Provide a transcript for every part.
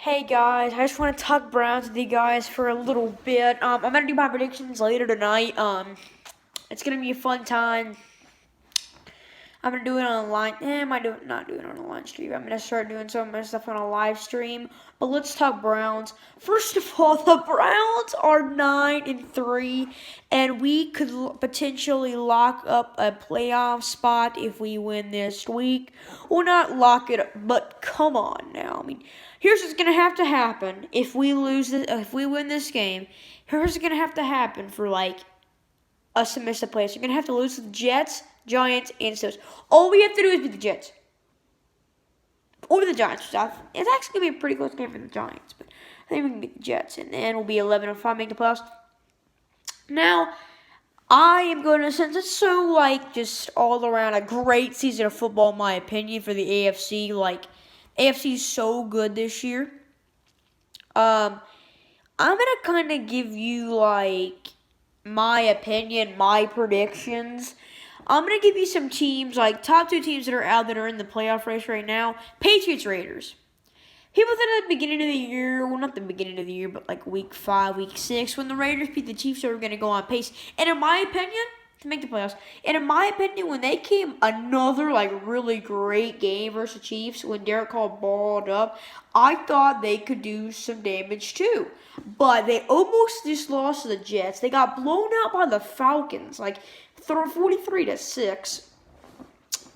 Hey guys, I just want to talk Browns with you guys for a little bit. I'm gonna do my predictions later tonight. It's gonna be a fun time. I'm gonna do it on a line. I might not do it on a live stream. I'm gonna start doing some of my stuff on a live stream. But let's talk Browns. First of all, the Browns are 9-3, and we could potentially lock up a playoff spot if we win this week. Well, not lock it up, but come on now. I mean, here's what's gonna have to happen if we if we win this game. Here's what's gonna have to happen for like us to miss the playoffs. You're gonna have to lose to the Jets, Giants, and Steelers. All we have to do is beat the Jets or the Giants. It's actually gonna be a pretty close game for the Giants, but I think we can beat the Jets, and then we'll be 11-5, make the playoffs. Now, I am going to since it's so like just all around a great season of football, in my opinion, for the AFC. Like AFC is so good this year. I'm gonna kind of give you like my opinion, my predictions. I'm gonna give you some teams, like top two teams that are out that are in the playoff race right now. Patriots, Raiders. People thought at the beginning of the year, well, not the beginning of the year, but like week 5, week 6, when the Raiders beat the Chiefs, they were going to go on pace. And in my opinion, to make the playoffs, and in my opinion, when they came another like really great game versus the Chiefs, when Derek Carr balled up, I thought they could do some damage too. But they almost just lost to the Jets. They got blown out by the Falcons, like 43-6.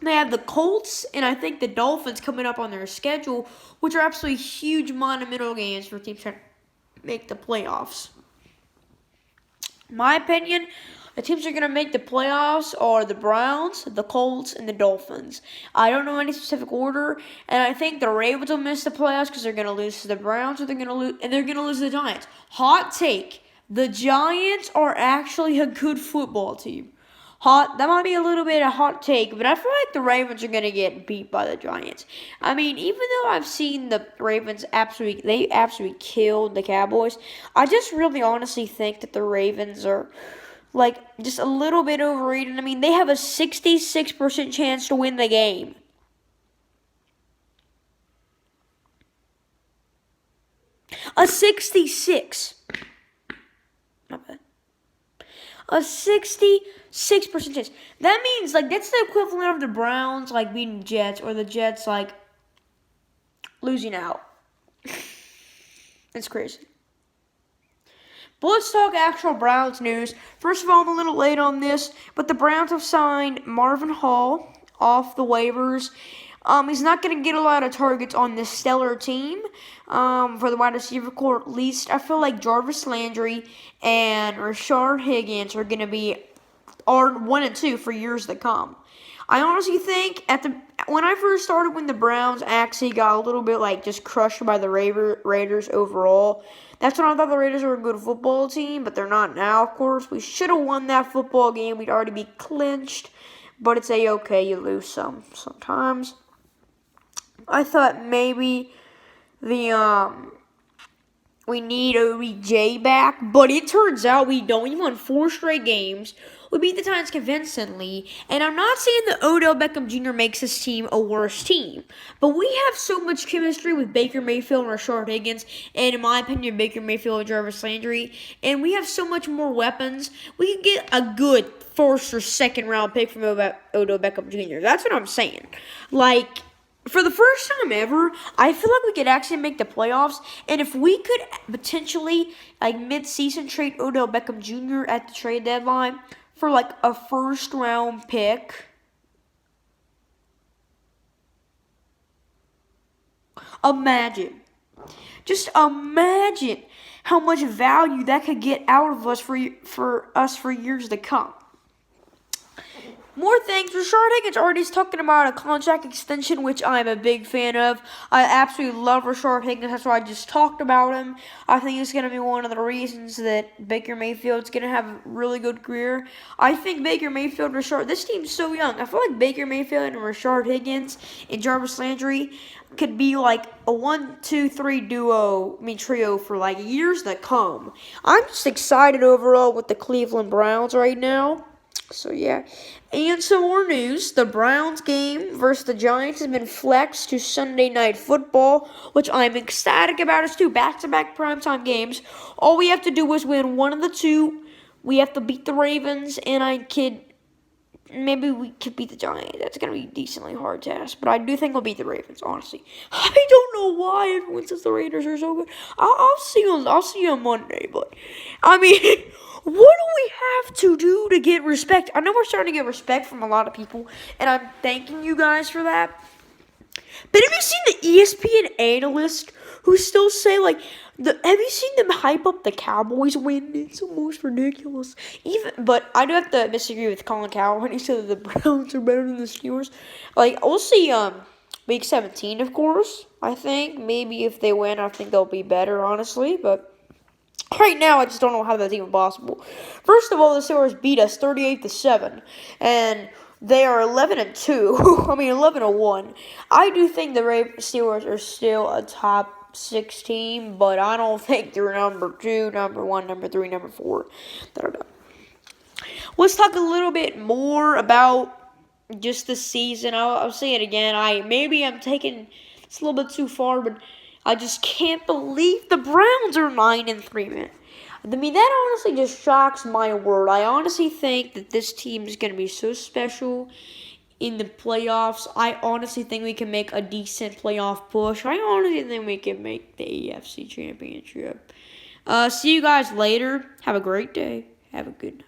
They have the Colts and I think the Dolphins coming up on their schedule, which are absolutely huge monumental games for teams trying to make the playoffs. In my opinion, the teams that are going to make the playoffs are the Browns, the Colts, and the Dolphins. I don't know any specific order, and I think the Ravens will miss the playoffs because they're going to lose to the Browns, or they're going to lose to the Giants. Hot take: the Giants are actually a good football team. That might be a little bit of a hot take, but I feel like the Ravens are going to get beat by the Giants. I mean, even though I've seen the Ravens they absolutely killed the Cowboys, I just really honestly think that the Ravens are like just a little bit overrated. I mean, they have a 66% chance to win the game. A 66. Not bad. A 66% chance. That means like that's the equivalent of the Browns like beating the Jets or the Jets like losing out. It's crazy. But let's talk actual Browns news. First of all, I'm a little late on this, but the Browns have signed Marvin Hall off the waivers. He's not going to get a lot of targets on this stellar team for the wide receiver core. At least I feel like Jarvis Landry and Rashard Higgins are going to be 1 and 2 for years to come. I honestly think when I first started, when the Browns actually got a little bit like just crushed by the Raiders overall, that's when I thought the Raiders were a good football team, but they're not now, of course. We should have won that football game. We'd already be clinched, but it's okay. You lose sometimes. I thought maybe we need OBJ back, but it turns out we don't. We won 4 straight games. We beat the Titans convincingly, and I'm not saying that Odell Beckham Jr. makes this team a worse team, but we have so much chemistry with Baker Mayfield and Rashard Higgins, and in my opinion, Baker Mayfield and Jarvis Landry, and we have so much more weapons. We can get a good first or second round pick from Odell Beckham Jr. That's what I'm saying. Like, for the first time ever, I feel like we could actually make the playoffs. And if we could potentially, like, mid-season trade Odell Beckham Jr. at the trade deadline for, like, a first-round pick. Imagine. Just imagine how much value that could get out of us for us for years to come. More things. Rashard Higgins already talking about a contract extension, which I'm a big fan of. I absolutely love Rashard Higgins. That's why I just talked about him. I think it's going to be one of the reasons that Baker Mayfield's going to have a really good career. I think Baker Mayfield, this team's so young. I feel like Baker Mayfield and Rashard Higgins and Jarvis Landry could be like a 1-2-3 trio for like years to come. I'm just excited overall with the Cleveland Browns right now. So, yeah. And some more news. The Browns game versus the Giants has been flexed to Sunday Night Football, which I'm ecstatic about. It's two back-to-back primetime games. All we have to do is win one of the two. We have to beat the Ravens, and maybe we could beat the Giants. That's going to be a decently hard task. But I do think we'll beat the Ravens, honestly. I don't know why everyone says the Raiders are so good. I'll see you on Monday. But, I mean, what do we have to do to get respect? I know we're starting to get respect from a lot of people. And I'm thanking you guys for that. But have you seen the ESPN analyst who still say, like, have you seen them hype up the Cowboys win? It's almost ridiculous. But I do have to disagree with Colin Cowherd when he said that the Browns are better than the Steelers. Like, we'll see week 17, of course, I think. Maybe if they win, I think they'll be better, honestly. But right now, I just don't know how that's even possible. First of all, the Steelers beat us 38-7. And they are 11-2. I mean, 11-1. I do think the Steelers are still a top 6 team, but I don't think they're number 2, number 1, number 3, number 4. I don't know. Let's talk a little bit more about just the season. I'll say it again. Maybe I'm taking it's a little bit too far, but I just can't believe the Browns are 9-3, man. I mean, that honestly just shocks my world. I honestly think that this team is going to be so special in the playoffs. I honestly think we can make a decent playoff push. I honestly think we can make the AFC Championship. See you guys later. Have a great day. Have a good night.